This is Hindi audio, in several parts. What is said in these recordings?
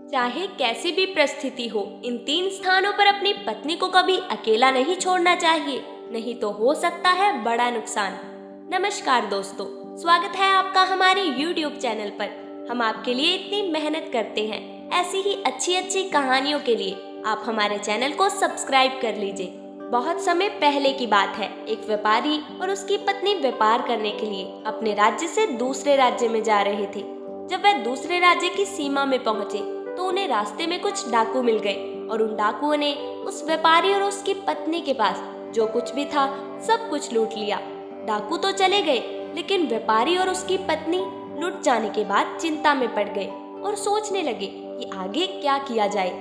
चाहे कैसी भी परिस्थिति हो, इन 3 स्थानों पर अपनी पत्नी को कभी अकेला नहीं छोड़ना चाहिए, नहीं तो हो सकता है बड़ा नुकसान। नमस्कार दोस्तों, स्वागत है आपका हमारे YouTube चैनल पर। हम आपके लिए इतनी मेहनत करते हैं, ऐसी ही अच्छी अच्छी कहानियों के लिए आप हमारे चैनल को सब्सक्राइब कर लीजिए। बहुत समय पहले की बात है, एक व्यापारी और उसकी पत्नी व्यापार करने के लिए अपने राज्य से दूसरे राज्य में जा रहे थे। जब वह दूसरे राज्य की सीमा में पहुंचे तो उन्हें रास्ते में कुछ डाकू मिल गए और उन डाकुओं ने उस व्यापारी और उसकी पत्नी के पास जो कुछ भी था सब कुछ लूट लिया। डाकू तो चले गए, लेकिन व्यापारी और उसकी पत्नी लूट जाने के बाद चिंता में पड़ गए और सोचने लगे कि आगे क्या किया जाए।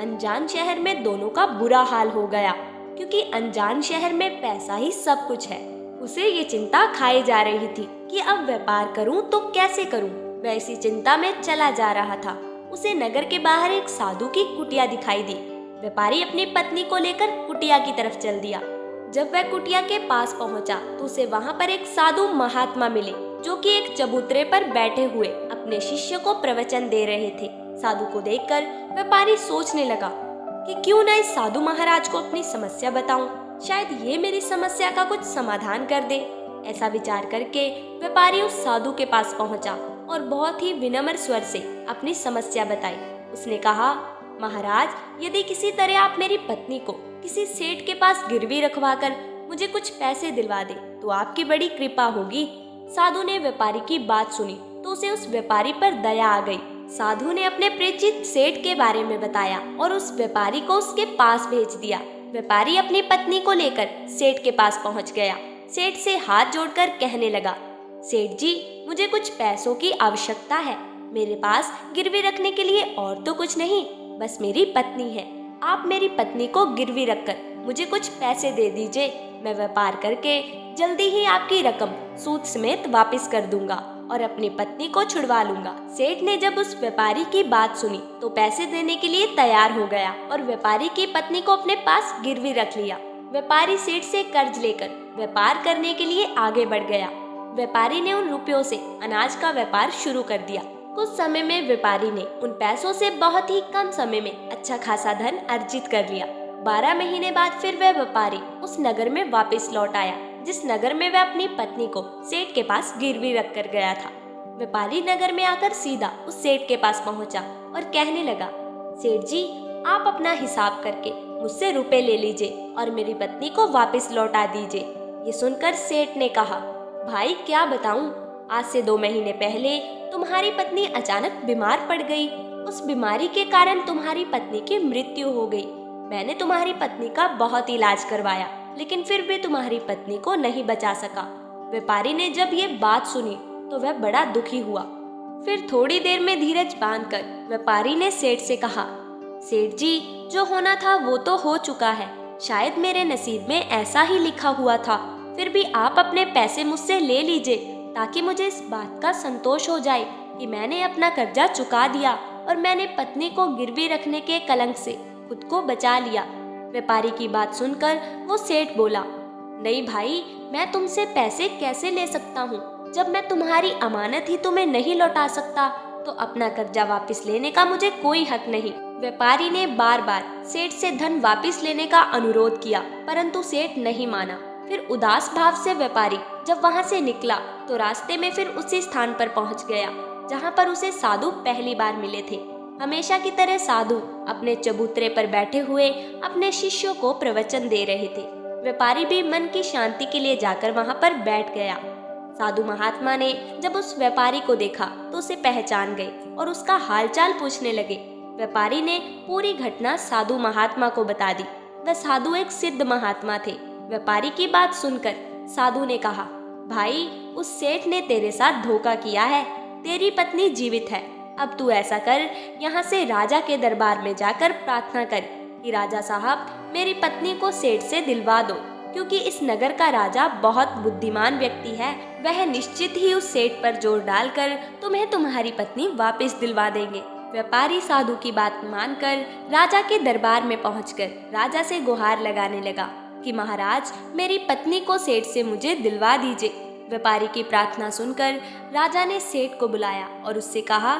अनजान शहर में दोनों का बुरा हाल हो गया, क्योंकि अनजान शहर में पैसा ही सब कुछ है। उसे ये चिंता खाई जा रही थी कि अब व्यापार करूं तो कैसे करूं। वह इसी चिंता में चला जा रहा था। उसे नगर के बाहर एक साधु की कुटिया दिखाई दी। व्यापारी अपनी पत्नी को लेकर कुटिया की तरफ चल दिया। जब वह कुटिया के पास पहुंचा तो उसे वहां पर एक साधु महात्मा मिले, जो कि एक चबूतरे पर बैठे हुए अपने शिष्य को प्रवचन दे रहे थे। साधु को देखकर व्यापारी सोचने लगा कि क्यों न इस साधु महाराज को अपनी समस्या बताऊं, शायद ये मेरी समस्या का कुछ समाधान कर दे। ऐसा विचार करके व्यापारी उस साधु के पास पहुंचा और बहुत ही विनम्र स्वर से अपनी समस्या बताई। उसने कहा, महाराज, यदि किसी तरह आप मेरी पत्नी को किसी सेठ के पास गिरवी रखवाकर मुझे कुछ पैसे दिलवा दे तो आपकी बड़ी कृपा होगी। साधु ने व्यापारी की बात सुनी तो उसे उस व्यापारी पर दया आ गई। साधु ने अपने परिचित सेठ के बारे में बताया और उस व्यापारी को उसके पास भेज दिया। व्यापारी अपनी पत्नी को लेकर सेठ के पास पहुंच गया। सेठ से हाथ जोड़कर कहने लगा, सेठ जी, मुझे कुछ पैसों की आवश्यकता है। मेरे पास गिरवी रखने के लिए और तो कुछ नहीं, बस मेरी पत्नी है। आप मेरी पत्नी को गिरवी रखकर मुझे कुछ पैसे दे दीजिए। मैं व्यापार करके जल्दी ही आपकी रकम सूद समेत वापस कर दूंगा और अपनी पत्नी को छुड़वा लूंगा। सेठ ने जब उस व्यापारी की बात सुनी तो पैसे देने के लिए तैयार हो गया और व्यापारी की पत्नी को अपने पास गिरवी रख लिया। व्यापारी सेठ से कर्ज लेकर व्यापार करने के लिए आगे बढ़ गया। व्यापारी ने उन रुपयों से अनाज का व्यापार शुरू कर दिया। कुछ समय में व्यापारी ने उन पैसों से बहुत ही कम समय में अच्छा खासा धन अर्जित कर लिया। 12 महीने बाद फिर वह व्यापारी उस नगर में वापस लौट आया, जिस नगर में वह अपनी पत्नी को सेठ के पास गिरवी रख कर गया था। व्यापारी नगर में आकर सीधा उस सेठ के पास पहुंचा और कहने लगा, सेठ जी, आप अपना हिसाब करके मुझसे रुपए ले लीजिए और मेरी पत्नी को वापस लौटा दीजिए। ये सुनकर सेठ ने कहा, भाई क्या बताऊं, आज से 2 महीने पहले तुम्हारी पत्नी अचानक बीमार पड़ गई। उस बीमारी के कारण तुम्हारी पत्नी की मृत्यु हो गई। मैंने तुम्हारी पत्नी का बहुत इलाज करवाया, लेकिन फिर भी तुम्हारी पत्नी को नहीं बचा सका। व्यापारी ने जब ये बात सुनी तो वह बड़ा दुखी हुआ। फिर थोड़ी देर में धीरज बांधकर व्यापारी ने सेठ से कहा, सेठ जी, जो होना था वो तो हो चुका है। शायद मेरे नसीब में ऐसा ही लिखा हुआ था। फिर भी आप अपने पैसे मुझसे ले लीजिए, ताकि मुझे इस बात का संतोष हो जाए कि मैंने अपना कर्जा चुका दिया और मैंने पत्नी को गिरवी रखने के कलंक से खुद को बचा लिया। व्यापारी की बात सुनकर वो सेठ बोला, नहीं भाई, मैं तुमसे पैसे कैसे ले सकता हूँ। जब मैं तुम्हारी अमानत ही तुम्हें नहीं लौटा सकता तो अपना कर्जा वापस लेने का मुझे कोई हक नहीं। व्यापारी ने बार बार सेठ से धन वापस लेने का अनुरोध किया, परंतु सेठ नहीं माना। फिर उदास भाव से व्यापारी जब वहां से निकला तो रास्ते में फिर उसी स्थान पर पहुंच गया जहां पर उसे साधु पहली बार मिले थे। हमेशा की तरह साधु अपने चबूतरे पर बैठे हुए अपने शिष्यों को प्रवचन दे रहे थे। व्यापारी भी मन की शांति के लिए जाकर वहां पर बैठ गया। साधु महात्मा ने जब उस व्यापारी को देखा तो उसे पहचान गए और उसका हालचाल पूछने लगे। व्यापारी ने पूरी घटना साधु महात्मा को बता दी। वह साधु एक सिद्ध महात्मा थे। व्यापारी की बात सुनकर साधु ने कहा, भाई, उस सेठ ने तेरे साथ धोखा किया है। तेरी पत्नी जीवित है। अब तू ऐसा कर, यहाँ से राजा के दरबार में जाकर प्रार्थना कर कि राजा साहब, मेरी पत्नी को सेठ से दिलवा दो, क्योंकि इस नगर का राजा बहुत बुद्धिमान व्यक्ति है। वह निश्चित ही उस सेठ पर जोर डालकर तुम्हें तुम्हारी पत्नी वापस दिलवा देंगे। व्यापारी साधु की बात मानकर राजा के दरबार में पहुंचकर राजा से गुहार लगाने लगा कि महाराज, मेरी पत्नी को सेठ से मुझे दिलवा दीजिए। व्यापारी की प्रार्थना सुनकर राजा ने सेठ को बुलाया और उससे कहा,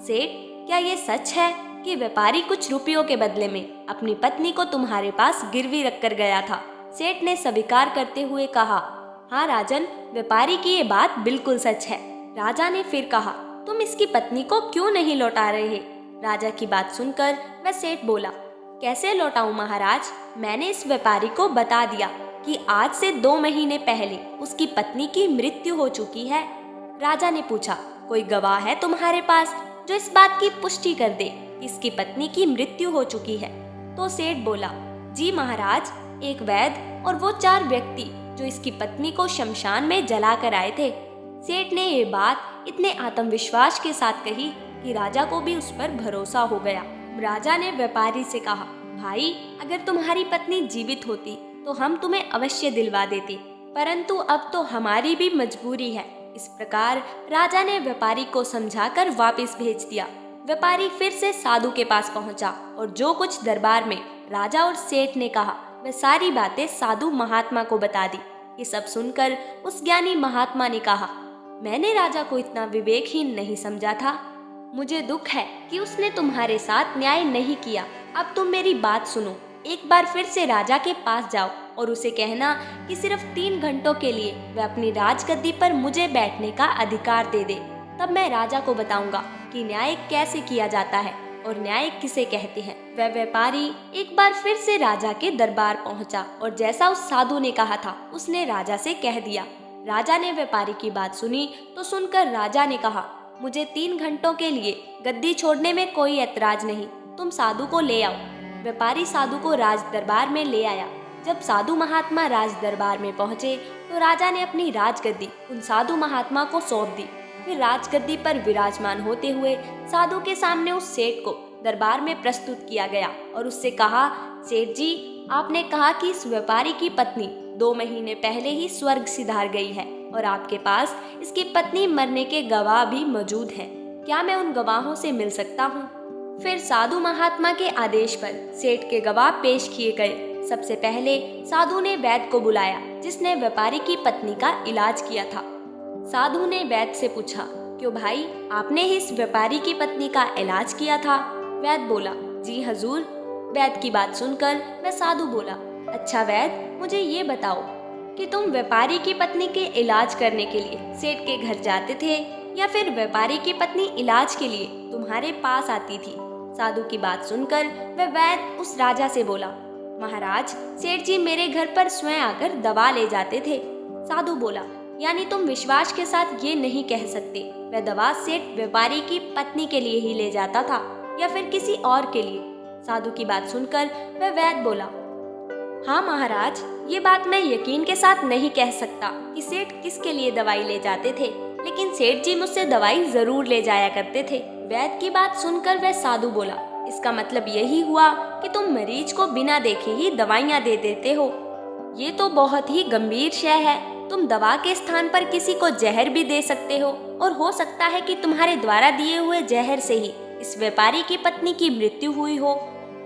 सेठ, क्या ये सच है कि व्यापारी कुछ रुपयों के बदले में अपनी पत्नी को तुम्हारे पास गिरवी रखकर गया था। सेठ ने स्वीकार करते हुए कहा, हाँ राजन, व्यापारी की ये बात बिल्कुल सच है। राजा ने फिर कहा, तुम इसकी पत्नी को क्यों नहीं लौटा रहे? राजा की बात सुनकर वह सेठ बोला, कैसे लौटाऊं महाराज? मैंने इस व्यापारी को बता दिया कि आज से 2 महीने पहले उसकी पत्नी की मृत्यु हो चुकी है। राजा ने पूछा, कोई गवाह है तुम्हारे पास जो इस बात की पुष्टि कर दे कि इसकी पत्नी की मृत्यु हो चुकी है? तो सेठ बोला, जी महाराज, एक वैद्य और वो 4 व्यक्ति जो इसकी पत्नी को शमशान में जला कर आए थे। सेठ ने ये बात इतने आत्मविश्वास के साथ कही कि राजा को भी उस पर भरोसा हो गया। राजा ने व्यापारी से कहा, भाई, अगर तुम्हारी पत्नी जीवित होती तो हम तुम्हें अवश्य दिलवा देते, परंतु अब तो हमारी भी मजबूरी है। इस प्रकार राजा ने व्यापारी को समझाकर वापस भेज दिया। व्यापारी फिर से साधु के पास पहुंचा और जो कुछ दरबार में राजा और सेठ ने कहा वह सारी बातें साधु महात्मा को बता दी। ये सब सुनकर उस ज्ञानी महात्मा ने कहा, मैंने राजा को इतना विवेकहीन नहीं समझा था। मुझे दुख है कि उसने तुम्हारे साथ न्याय नहीं किया। अब तुम मेरी बात सुनो। एक बार फिर से राजा के पास जाओ और उसे कहना कि सिर्फ 3 घंटों के लिए वह अपनी राजगद्दी पर मुझे बैठने का अधिकार दे दे। तब मैं राजा को बताऊंगा कि न्याय कैसे किया जाता है और न्याय किसे कहते हैं। वह व्यापारी एक बार फिर से राजा के दरबार पहुंचा और जैसा उस साधु ने कहा था उसने राजा से कह दिया। राजा ने व्यापारी की बात सुनी तो सुनकर राजा ने कहा, मुझे 3 घंटों के लिए गद्दी छोड़ने में कोई ऐतराज नहीं, तुम साधु को ले आओ। व्यापारी साधु को राज दरबार में ले आया। जब साधु महात्मा राज दरबार में पहुंचे तो राजा ने अपनी राजगद्दी उन साधु महात्मा को सौंप दी। फिर राजगद्दी पर विराजमान होते हुए साधु के सामने उस सेठ को दरबार में प्रस्तुत किया गया और उससे कहा, सेठ जी, आपने कहा कि इस व्यापारी की पत्नी 2 महीने पहले ही स्वर्ग सिधार गई है और आपके पास इसकी पत्नी मरने के गवाह भी मौजूद हैं। क्या मैं उन गवाहों से मिल सकता हूँ? फिर साधु महात्मा के आदेश पर सेठ के गवाह पेश किए गए। सबसे पहले साधु ने वैद्य को बुलाया जिसने व्यापारी की पत्नी का इलाज किया था। साधु ने वैद्य से पूछा, क्यों भाई, आपने ही इस व्यापारी की पत्नी का इलाज किया था? वैद्य बोला, जी हजूर। वैद्य की बात सुनकर वह साधु बोला, अच्छा वैद्य, मुझे ये बताओ कि तुम व्यापारी की पत्नी के इलाज करने के लिए सेठ के घर जाते थे या फिर व्यापारी की पत्नी इलाज के लिए तुम्हारे पास आती थी? साधु की बात सुनकर वह वैद्य उस राजा से बोला, महाराज, सेठ जी मेरे घर पर स्वयं आकर दवा ले जाते थे। साधु बोला, यानी तुम विश्वास के साथ ये नहीं कह सकते वह दवा सेठ व्यापारी की पत्नी के लिए ही ले जाता था या फिर किसी और के लिए? साधु की बात सुनकर वह वैद्य बोला, हाँ महाराज, ये बात मैं यकीन के साथ नहीं कह सकता कि सेठ किसके लिए दवाई ले जाते थे, लेकिन सेठ जी मुझसे दवाई जरूर ले जाया करते थे। वैद्य की बात सुनकर वह साधु बोला, इसका मतलब यही हुआ कि तुम मरीज को बिना देखे ही दवाइयाँ दे देते हो। ये तो बहुत ही गंभीर शय है। तुम दवा के स्थान पर किसी को जहर भी दे सकते हो और हो सकता है कि तुम्हारे द्वारा दिए हुए जहर से ही इस व्यापारी की पत्नी की मृत्यु हुई हो।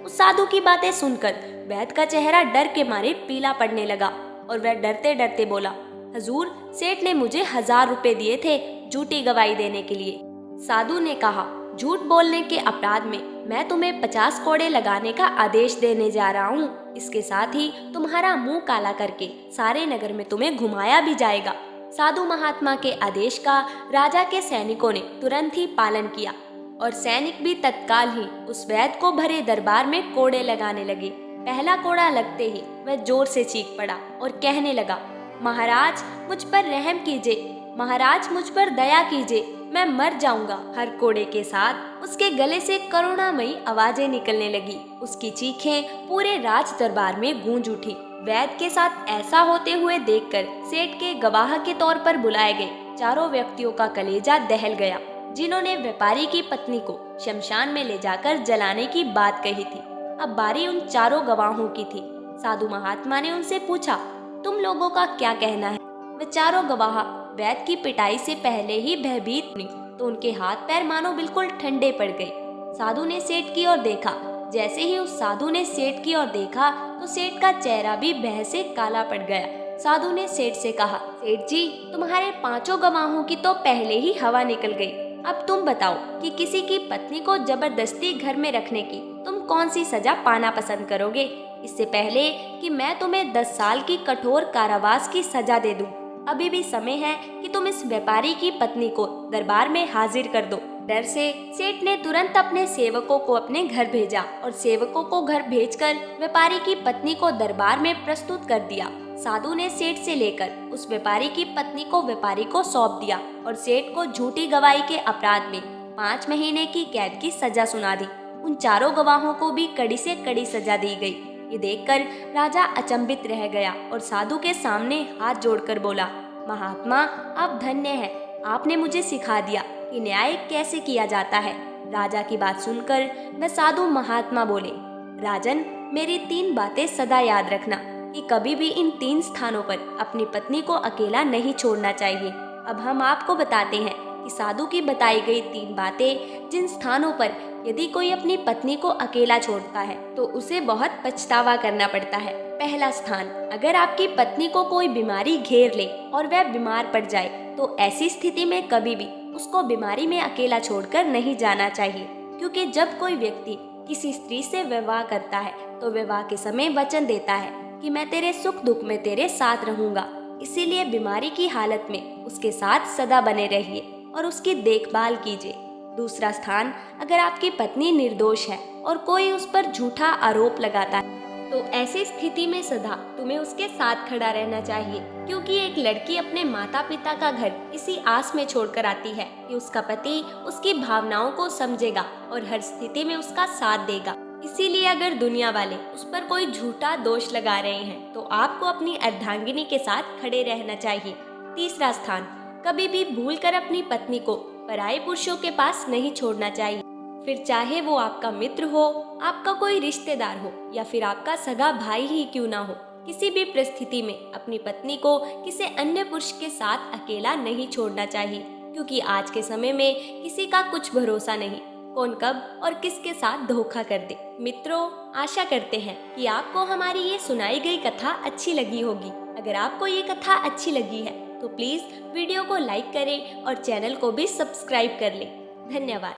उस साधु की बातें सुनकर वैद्य का चेहरा डर के मारे पीला पड़ने लगा और वह डरते डरते बोला, हजूर, सेठ ने मुझे 1000 रुपए दिए थे झूठी गवाही देने के लिए। साधु ने कहा, झूठ बोलने के अपराध में मैं तुम्हें 50 कोड़े लगाने का आदेश देने जा रहा हूँ। इसके साथ ही तुम्हारा मुंह काला करके सारे नगर में तुम्हें घुमाया भी जाएगा। साधु महात्मा के आदेश का राजा के सैनिकों ने तुरंत ही पालन किया और सैनिक भी तत्काल ही उस वैद्य को भरे दरबार में कोड़े लगाने लगे। पहला कोड़ा लगते ही वह जोर से चीख पड़ा और कहने लगा, महाराज मुझ पर रहम कीजिए, महाराज मुझ पर दया कीजिए, मैं मर जाऊंगा। हर कोड़े के साथ उसके गले से करुणामयी आवाजें निकलने लगी। उसकी चीखें पूरे राज दरबार में गूंज उठी। वैद्य के साथ ऐसा होते हुए देखकर सेठ के गवाह के तौर पर बुलाए गए 4 व्यक्तियों का कलेजा दहल गया, जिन्होंने व्यापारी की पत्नी को शमशान में ले जाकर जलाने की बात कही थी। अब बारी उन 4 गवाहों की थी। साधु महात्मा ने उनसे पूछा, तुम लोगों का क्या कहना है? वे 4 गवाह वैद्य की पिटाई से पहले ही भयभीत हुई तो उनके हाथ पैर मानो बिल्कुल ठंडे पड़ गए। साधु ने सेठ की ओर देखा। जैसे ही उस साधु ने सेठ की ओर देखा तो सेठ का चेहरा भी भय से काला पड़ गया। साधु ने सेठ से कहा, सेठ जी, तुम्हारे 5 गवाहों की तो पहले ही हवा निकल गई। अब तुम बताओ कि किसी की पत्नी को जबरदस्ती घर में रखने की तुम कौन सी सजा पाना पसंद करोगे? इससे पहले कि मैं तुम्हें 10 साल की कठोर कारावास की सजा दे दूं, अभी भी समय है कि तुम इस व्यापारी की पत्नी को दरबार में हाजिर कर दो। डर से सेठ ने तुरंत अपने सेवकों को अपने घर भेजा और सेवकों को घर भेजकर व्यापारी की पत्नी को दरबार में प्रस्तुत कर दिया। साधु ने सेठ से लेकर उस व्यापारी की पत्नी को व्यापारी को सौंप दिया और सेठ को झूठी गवाही के अपराध में 5 महीने की कैद की सजा सुना दी। उन चारों गवाहों को भी कड़ी से कड़ी सजा दी गई। ये देखकर राजा अचंभित रह गया और साधु के सामने हाथ जोड़कर बोला, महात्मा, आप धन्य हैं। आपने मुझे सिखा दिया कि न्याय कैसे किया जाता है। राजा की बात सुनकर वह साधु महात्मा बोले, राजन, मेरी 3 बातें सदा याद रखना कि कभी भी इन 3 स्थानों पर अपनी पत्नी को अकेला नहीं छोड़ना चाहिए। अब हम आपको बताते हैं कि साधु की बताई गई 3 बातें, जिन स्थानों पर यदि कोई अपनी पत्नी को अकेला छोड़ता है तो उसे बहुत पछतावा करना पड़ता है। पहला स्थान, अगर आपकी पत्नी को कोई बीमारी घेर ले और वह बीमार पड़ जाए तो ऐसी स्थिति में कभी भी उसको बीमारी में अकेला छोड़कर नहीं जाना चाहिए, क्योंकि जब कोई व्यक्ति किसी स्त्री से विवाह करता है तो विवाह के समय वचन देता है कि मैं तेरे सुख दुख में तेरे साथ रहूंगा। इसीलिए बीमारी की हालत में उसके साथ सदा बने रहिए और उसकी देखभाल कीजिए। दूसरा स्थान, अगर आपकी पत्नी निर्दोष है और कोई उस पर झूठा आरोप लगाता है तो ऐसी स्थिति में सदा तुम्हें उसके साथ खड़ा रहना चाहिए, क्योंकि एक लड़की अपने माता पिता का घर इसी आस में छोड़कर आती है कि उसका पति उसकी भावनाओं को समझेगा और हर स्थिति में उसका साथ देगा। इसीलिए अगर दुनिया वाले उस पर कोई झूठा दोष लगा रहे हैं तो आपको अपनी अर्धांगिनी के साथ खड़े रहना चाहिए। तीसरा स्थान, कभी भी भूलकर अपनी पत्नी को पराये पुरुषों के पास नहीं छोड़ना चाहिए, फिर चाहे वो आपका मित्र हो, आपका कोई रिश्तेदार हो या फिर आपका सगा भाई ही क्यों ना हो। किसी भी परिस्थिति में अपनी पत्नी को किसी अन्य पुरुष के साथ अकेला नहीं छोड़ना चाहिए, क्योंकि आज के समय में किसी का कुछ भरोसा नहीं, कौन कब और किसके साथ धोखा कर दे। मित्रों, आशा करते हैं कि आपको हमारी ये सुनाई गई कथा अच्छी लगी होगी। अगर आपको ये कथा अच्छी लगी है तो प्लीज़ वीडियो को लाइक करें और चैनल को भी सब्सक्राइब कर लें। धन्यवाद।